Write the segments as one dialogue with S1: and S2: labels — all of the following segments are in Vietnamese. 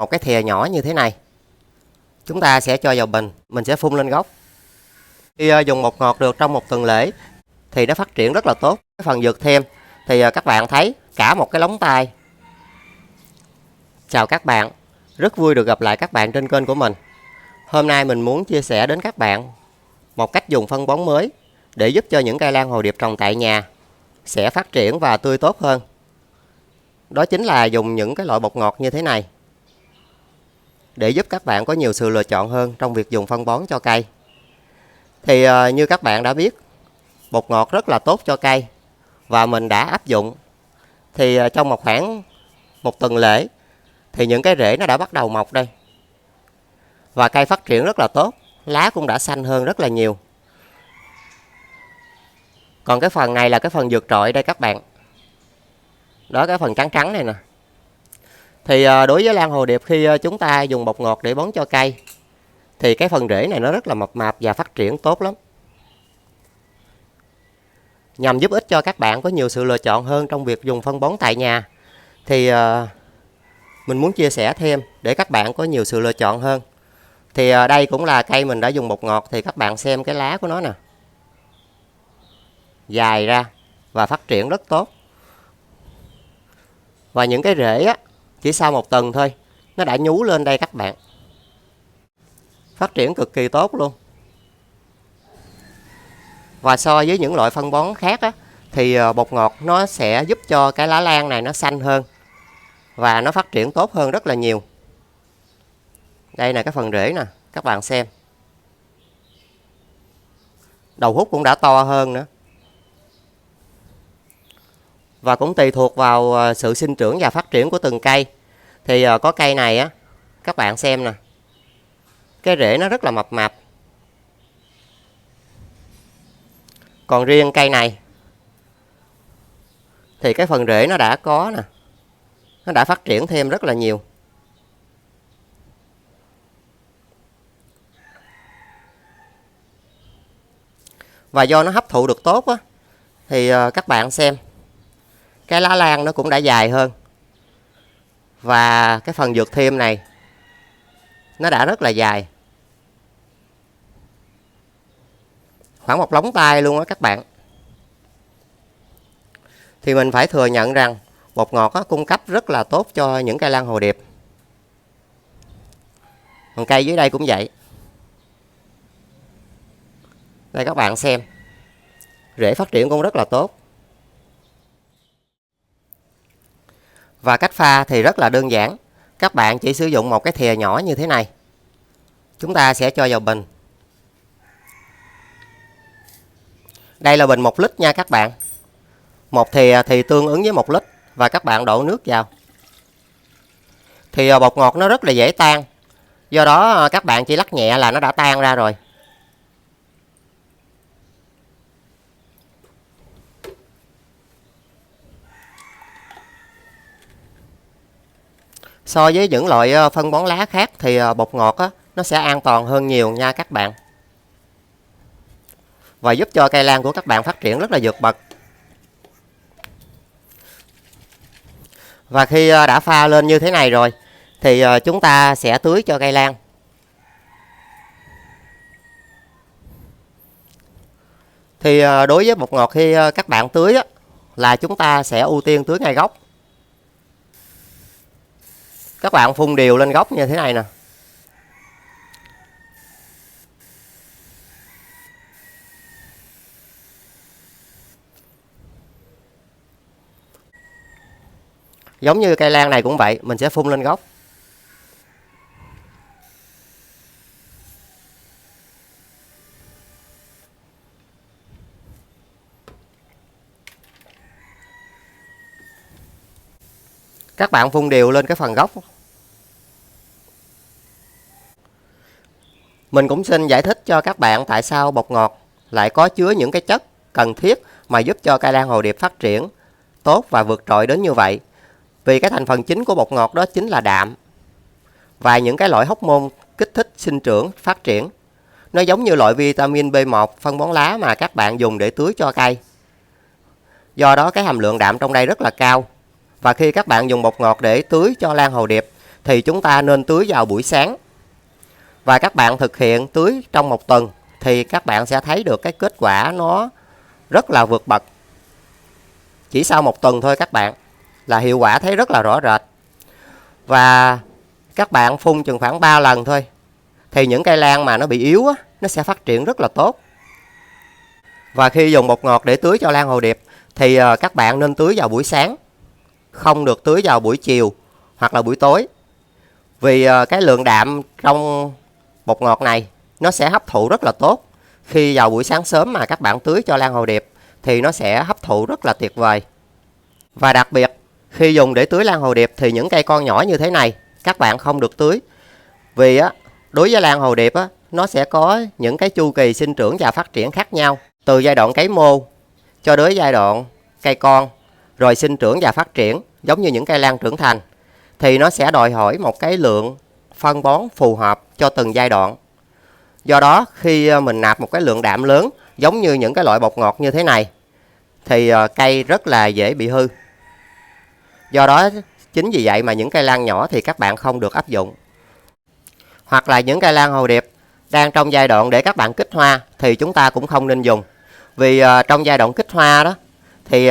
S1: một cái thìa nhỏ như thế này. Chúng ta sẽ cho vào bình, mình sẽ phun lên gốc. Khi dùng bột ngọt được trong một tuần lễ thì nó phát triển rất là tốt. Cái phần dược thêm thì các bạn thấy cả một cái lóng tay. Chào các bạn, rất vui được gặp lại các bạn trên kênh của mình. Hôm nay mình muốn chia sẻ đến các bạn một cách dùng phân bón mới để giúp cho những cây lan hồ điệp trồng tại nhà sẽ phát triển và tươi tốt hơn. Đó chính là dùng những cái loại bột ngọt như thế này để giúp các bạn có nhiều sự lựa chọn hơn trong việc dùng phân bón cho cây. Thì như các bạn đã biết, bột ngọt rất là tốt cho cây và mình đã áp dụng. Thì trong khoảng một tuần lễ thì những cái rễ nó đã bắt đầu mọc đây. Và cây phát triển rất là tốt, lá cũng đã xanh hơn rất là nhiều. Còn cái phần này là cái phần vượt trội đây các bạn. Đó, cái phần trắng trắng này nè. Thì đối với lan hồ điệp khi chúng ta dùng bột ngọt để bón cho cây thì cái phần rễ này nó rất là mập mạp và phát triển tốt lắm. Nhằm giúp ích cho các bạn có nhiều sự lựa chọn hơn trong việc dùng phân bón tại nhà thì mình muốn chia sẻ thêm để các bạn có nhiều sự lựa chọn hơn. Thì đây cũng là cây mình đã dùng bột ngọt, thì các bạn xem cái lá của nó nè, dài ra và phát triển rất tốt. Và những cái rễ á, chỉ sau một tuần thôi nó đã nhú lên đây các bạn, phát triển cực kỳ tốt luôn. Và so với những loại phân bón khác á, thì bột ngọt nó sẽ giúp cho cái lá lan này nó xanh hơn và nó phát triển tốt hơn rất là nhiều. Đây là cái phần rễ nè, các bạn xem. Đầu hút cũng đã to hơn nữa. Và cũng tùy thuộc vào sự sinh trưởng và phát triển của từng cây. Thì có cây này á, các bạn xem nè, cái rễ nó rất là mập mạp. Còn riêng cây này thì cái phần rễ nó đã có nè, nó đã phát triển thêm rất là nhiều. Và do nó hấp thụ được tốt á, thì các bạn xem, cái lá lan nó cũng đã dài hơn. Và cái phần dược thêm này nó đã rất là dài, khoảng một lóng tay luôn á các bạn. Thì mình phải thừa nhận rằng bột ngọt á, cung cấp rất là tốt cho những cây lan hồ điệp. Còn cây dưới đây cũng vậy. Đây các bạn xem, rễ phát triển cũng rất là tốt. Và cách pha thì rất là đơn giản. Các bạn chỉ sử dụng một cái thìa nhỏ như thế này. Chúng ta sẽ cho vào bình. Đây là bình 1 lít nha các bạn. Một thìa thì tương ứng với 1 lít. Và các bạn đổ nước vào. Thì bột ngọt nó rất là dễ tan. Do đó các bạn chỉ lắc nhẹ là nó đã tan ra rồi. So với những loại phân bón lá khác thì bột ngọt á, nó sẽ an toàn hơn nhiều nha các bạn. Và giúp cho cây lan của các bạn phát triển rất là vượt bậc. Và khi đã pha lên như thế này rồi thì chúng ta sẽ tưới cho cây lan. Thì đối với bột ngọt khi các bạn tưới á, là chúng ta sẽ ưu tiên tưới ngay gốc. Các bạn phun đều lên gốc như thế này nè. Giống như cây lan này cũng vậy, mình sẽ phun lên gốc. Các bạn phun đều lên cái phần gốc. Mình cũng xin giải thích cho các bạn tại sao bột ngọt lại có chứa những cái chất cần thiết mà giúp cho cây lan hồ điệp phát triển tốt và vượt trội đến như vậy. Vì cái thành phần chính của bột ngọt đó chính là đạm và những cái loại hormone kích thích sinh trưởng, phát triển. Nó giống như loại vitamin B1 phân bón lá mà các bạn dùng để tưới cho cây. Do đó cái hàm lượng đạm trong đây rất là cao. Và khi các bạn dùng bột ngọt để tưới cho lan hồ điệp thì chúng ta nên tưới vào buổi sáng. Và các bạn thực hiện tưới trong 1 tuần thì các bạn sẽ thấy được cái kết quả nó rất là vượt bậc. Chỉ sau 1 tuần thôi các bạn là hiệu quả thấy rất là rõ rệt. Và các bạn phun chừng khoảng 3 lần thôi thì những cây lan mà nó bị yếu á, nó sẽ phát triển rất là tốt. Và khi dùng bột ngọt để tưới cho lan hồ điệp thì các bạn nên tưới vào buổi sáng, không được tưới vào buổi chiều hoặc là buổi tối. Vì cái lượng đạm trong bột ngọt này nó sẽ hấp thụ rất là tốt. Khi vào buổi sáng sớm mà các bạn tưới cho lan hồ điệp thì nó sẽ hấp thụ rất là tuyệt vời. Và đặc biệt khi dùng để tưới lan hồ điệp thì những cây con nhỏ như thế này các bạn không được tưới. Vì á, đối với lan hồ điệp á, nó sẽ có những cái chu kỳ sinh trưởng và phát triển khác nhau. Từ giai đoạn cấy mô cho đến giai đoạn cây con, rồi sinh trưởng và phát triển giống như những cây lan trưởng thành. Thì nó sẽ đòi hỏi một cái lượng phân bón phù hợp cho từng giai đoạn. Do đó khi mình nạp một cái lượng đạm lớn giống như những cái loại bột ngọt như thế này thì cây rất là dễ bị hư. Do đó chính vì vậy mà những cây lan nhỏ thì các bạn không được áp dụng. Hoặc là những cây lan hồ điệp đang trong giai đoạn để các bạn kích hoa thì chúng ta cũng không nên dùng. Vì trong giai đoạn kích hoa đó thì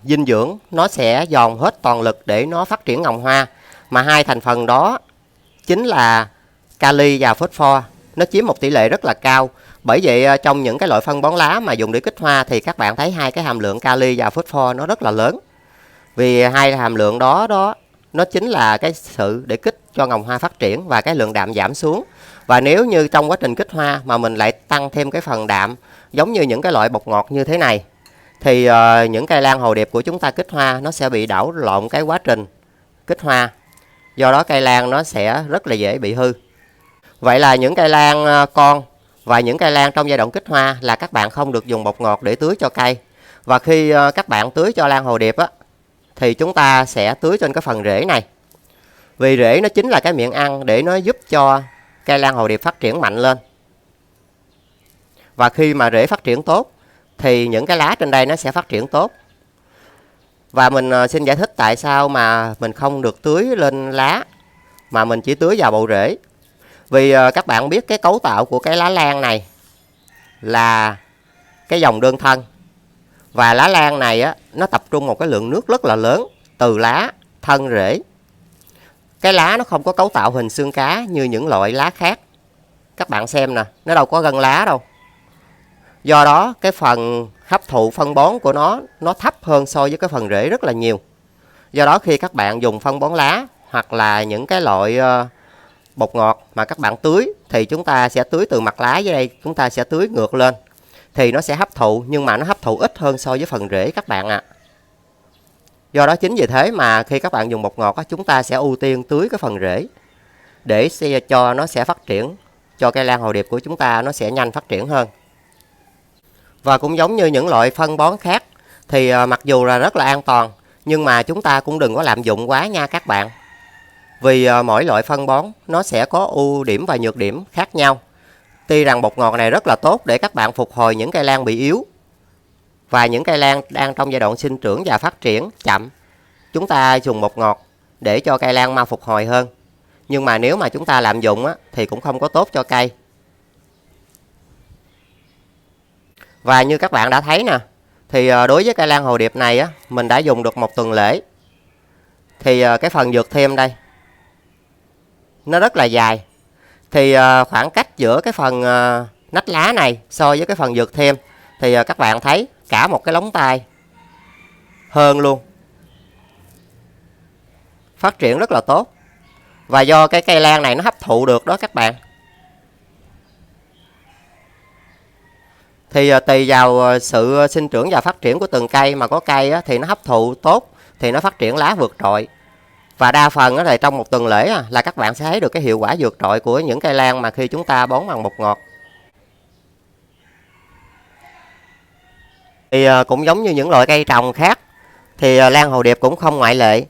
S1: dinh dưỡng nó sẽ dồn hết toàn lực để nó phát triển ngồng hoa. Mà hai thành phần đó chính là kali và phosphor. Nó chiếm một tỷ lệ rất là cao. Bởi vậy trong những cái loại phân bón lá mà dùng để kích hoa thì các bạn thấy hai cái hàm lượng kali và phosphor nó rất là lớn. Vì hai hàm lượng đó nó chính là cái sự để kích cho ngồng hoa phát triển và cái lượng đạm giảm xuống. Và nếu như trong quá trình kích hoa mà mình lại tăng thêm cái phần đạm giống như những cái loại bột ngọt như thế này thì những cây lan hồ điệp của chúng ta kích hoa nó sẽ bị đảo lộn cái quá trình kích hoa. Do đó cây lan nó sẽ rất là dễ bị hư. Vậy là những cây lan con và những cây lan trong giai đoạn kích hoa là các bạn không được dùng bột ngọt để tưới cho cây. Và khi các bạn tưới cho lan hồ điệp á, thì chúng ta sẽ tưới trên cái phần rễ này. Vì rễ nó chính là cái miệng ăn để nó giúp cho cây lan hồ điệp phát triển mạnh lên. Và khi mà rễ phát triển tốt thì những cái lá trên đây nó sẽ phát triển tốt. Và mình xin giải thích tại sao mà mình không được tưới lên lá mà mình chỉ tưới vào bộ rễ. Vì các bạn biết cái cấu tạo của cái lá lan này là cái dòng đơn thân. Và lá lan này á, nó tập trung một cái lượng nước rất là lớn từ lá, thân, rễ. Cái lá nó không có cấu tạo hình xương cá như những loại lá khác. Các bạn xem nè, nó đâu có gân lá đâu. Do đó cái phần hấp thụ phân bón của nó thấp hơn so với cái phần rễ rất là nhiều. Do đó khi các bạn dùng phân bón lá hoặc là những cái loại bột ngọt mà các bạn tưới thì chúng ta sẽ tưới từ mặt lá dưới đây, chúng ta sẽ tưới ngược lên. Thì nó sẽ hấp thụ nhưng mà nó hấp thụ ít hơn so với phần rễ các bạn ạ. Do đó chính vì thế mà khi các bạn dùng bột ngọt chúng ta sẽ ưu tiên tưới cái phần rễ để cho nó sẽ phát triển, cho cây lan hồ điệp của chúng ta nó sẽ nhanh phát triển hơn. Và cũng giống như những loại phân bón khác thì mặc dù là rất là an toàn nhưng mà chúng ta cũng đừng có lạm dụng quá nha các bạn. Vì mỗi loại phân bón nó sẽ có ưu điểm và nhược điểm khác nhau. Tuy rằng bột ngọt này rất là tốt để các bạn phục hồi những cây lan bị yếu và những cây lan đang trong giai đoạn sinh trưởng và phát triển chậm, chúng ta dùng bột ngọt để cho cây lan mau phục hồi hơn. Nhưng mà nếu mà chúng ta lạm dụng thì cũng không có tốt cho cây. Và như các bạn đã thấy nè, thì đối với cây lan hồ điệp này mình đã dùng được 1 tuần lễ. Thì cái phần dược thêm đây nó rất là dài. Thì khoảng cách giữa cái phần nách lá này so với cái phần dược thêm thì các bạn thấy cả một cái lóng tay hơn luôn. Phát triển rất là tốt. Và do cái cây lan này nó hấp thụ được đó các bạn. Thì tùy vào sự sinh trưởng và phát triển của từng cây, mà có cây thì nó hấp thụ tốt thì nó phát triển lá vượt trội. Và đa phần thì trong 1 tuần lễ là các bạn sẽ thấy được cái hiệu quả vượt trội của những cây lan mà khi chúng ta bón bằng bột ngọt. Thì cũng giống như những loại cây trồng khác thì lan hồ điệp cũng không ngoại lệ.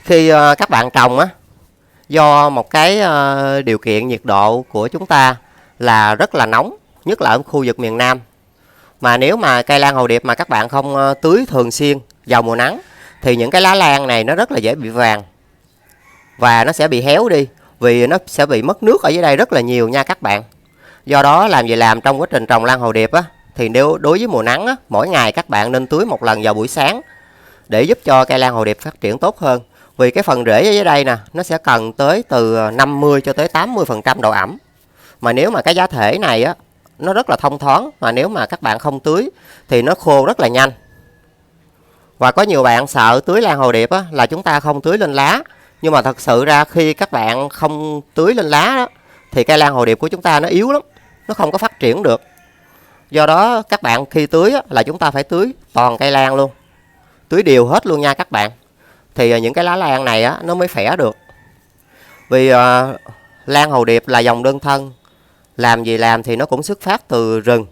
S1: Khi các bạn trồng do một cái điều kiện nhiệt độ của chúng ta là rất là nóng, nhất là ở khu vực miền Nam. Mà nếu mà cây lan hồ điệp mà các bạn không tưới thường xuyên vào mùa nắng thì những cái lá lan này nó rất là dễ bị vàng. và nó sẽ bị héo đi, vì nó sẽ bị mất nước ở dưới đây rất là nhiều nha các bạn. Do đó làm gì làm trong quá trình trồng lan hồ điệp á, thì nếu đối với mùa nắng á, mỗi ngày các bạn nên tưới một lần vào buổi sáng để giúp cho cây lan hồ điệp phát triển tốt hơn. Vì cái phần rễ ở dưới đây nè, nó sẽ cần tới từ 50 cho tới 80% độ ẩm. Mà nếu mà cái giá thể này á, nó rất là thông thoáng, mà nếu mà các bạn không tưới thì nó khô rất là nhanh. Và có nhiều bạn sợ tưới lan hồ điệp á, là chúng ta không tưới lên lá. Nhưng mà thật sự ra khi các bạn không tưới lên lá đó, thì cây lan hồ điệp của chúng ta nó yếu lắm, nó không có phát triển được. Do đó các bạn khi tưới á, là chúng ta phải tưới toàn cây lan luôn, tưới đều hết luôn nha các bạn. Thì những cái lá lan này á, nó mới khỏe được. Vì lan hồ điệp là dòng đơn thân, làm gì làm thì nó cũng xuất phát từ rừng.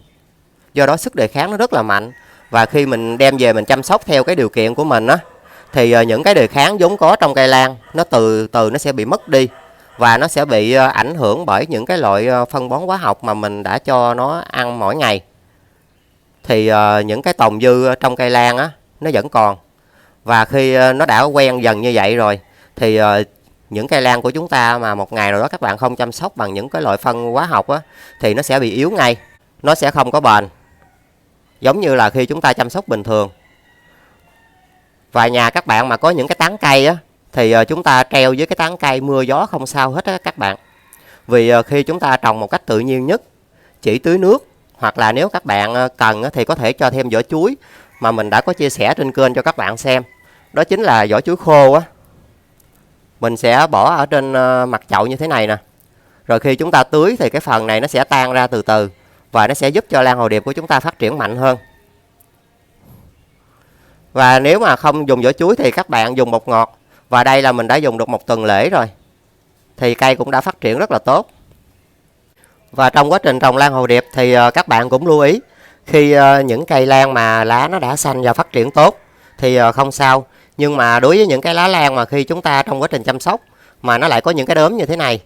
S1: Do đó sức đề kháng nó rất là mạnh. Và khi mình đem về mình chăm sóc theo cái điều kiện của mình á, thì những cái đề kháng vốn có trong cây lan nó từ từ nó sẽ bị mất đi. Và nó sẽ bị ảnh hưởng bởi những cái loại phân bón hóa học mà mình đã cho nó ăn mỗi ngày. Thì những cái tồn dư trong cây lan á, nó vẫn còn. Và khi nó đã quen dần như vậy rồi, thì những cây lan của chúng ta mà một ngày nào đó các bạn không chăm sóc bằng những cái loại phân hóa học á, thì nó sẽ bị yếu ngay, nó sẽ không có bền, giống như là khi chúng ta chăm sóc bình thường. Và nhà các bạn mà có những cái tán cây á, thì chúng ta treo với cái tán cây mưa gió không sao hết á các bạn. Vì khi chúng ta trồng một cách tự nhiên nhất, chỉ tưới nước, hoặc là nếu các bạn cần thì có thể cho thêm vỏ chuối mà mình đã có chia sẻ trên kênh cho các bạn xem. Đó chính là vỏ chuối khô á. Mình sẽ bỏ ở trên mặt chậu như thế này nè. Rồi khi chúng ta tưới thì cái phần này nó sẽ tan ra từ từ, và nó sẽ giúp cho lan hồ điệp của chúng ta phát triển mạnh hơn. Và nếu mà không dùng vỏ chuối thì các bạn dùng bột ngọt. Và đây là mình đã dùng được 1 tuần lễ rồi, thì cây cũng đã phát triển rất là tốt. Và trong quá trình trồng lan hồ điệp thì các bạn cũng lưu ý, khi những cây lan mà lá nó đã xanh và phát triển tốt thì không sao. Nhưng mà đối với những cái lá lan mà khi chúng ta trong quá trình chăm sóc mà nó lại có những cái đốm như thế này,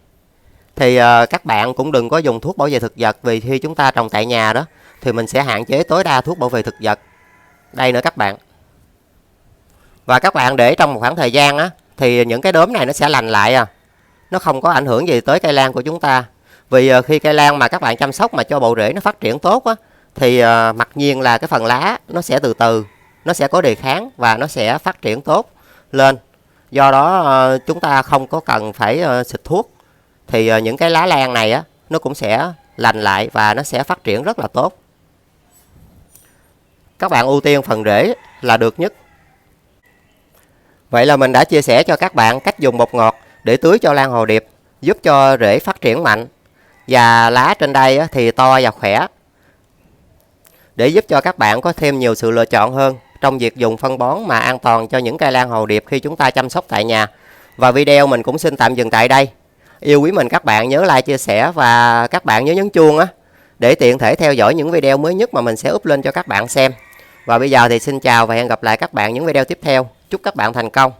S1: thì các bạn cũng đừng có dùng thuốc bảo vệ thực vật. Vì khi chúng ta trồng tại nhà đó, thì mình sẽ hạn chế tối đa thuốc bảo vệ thực vật. Đây nữa các bạn. Và các bạn để trong một khoảng thời gian á, thì những cái đốm này nó sẽ lành lại à. Nó không có ảnh hưởng gì tới cây lan của chúng ta. Vì khi cây lan mà các bạn chăm sóc mà cho bộ rễ nó phát triển tốt á, thì mặc nhiên là cái phần lá nó sẽ từ từ, nó sẽ có đề kháng và nó sẽ phát triển tốt lên. Do đó chúng ta không có cần phải xịt thuốc. Thì những cái lá lan này á, nó cũng sẽ lành lại và nó sẽ phát triển rất là tốt. Các bạn ưu tiên phần rễ là được nhất. Vậy là mình đã chia sẻ cho các bạn cách dùng bột ngọt để tưới cho lan hồ điệp, giúp cho rễ phát triển mạnh. Và lá trên đây thì to và khỏe, để giúp cho các bạn có thêm nhiều sự lựa chọn hơn trong việc dùng phân bón mà an toàn cho những cây lan hồ điệp khi chúng ta chăm sóc tại nhà. Và video mình cũng xin tạm dừng tại đây. Yêu quý mình các bạn nhớ like, chia sẻ và các bạn nhớ nhấn chuông để tiện thể theo dõi những video mới nhất mà mình sẽ up lên cho các bạn xem. Và bây giờ thì xin chào và hẹn gặp lại các bạn những video tiếp theo. Chúc các bạn thành công.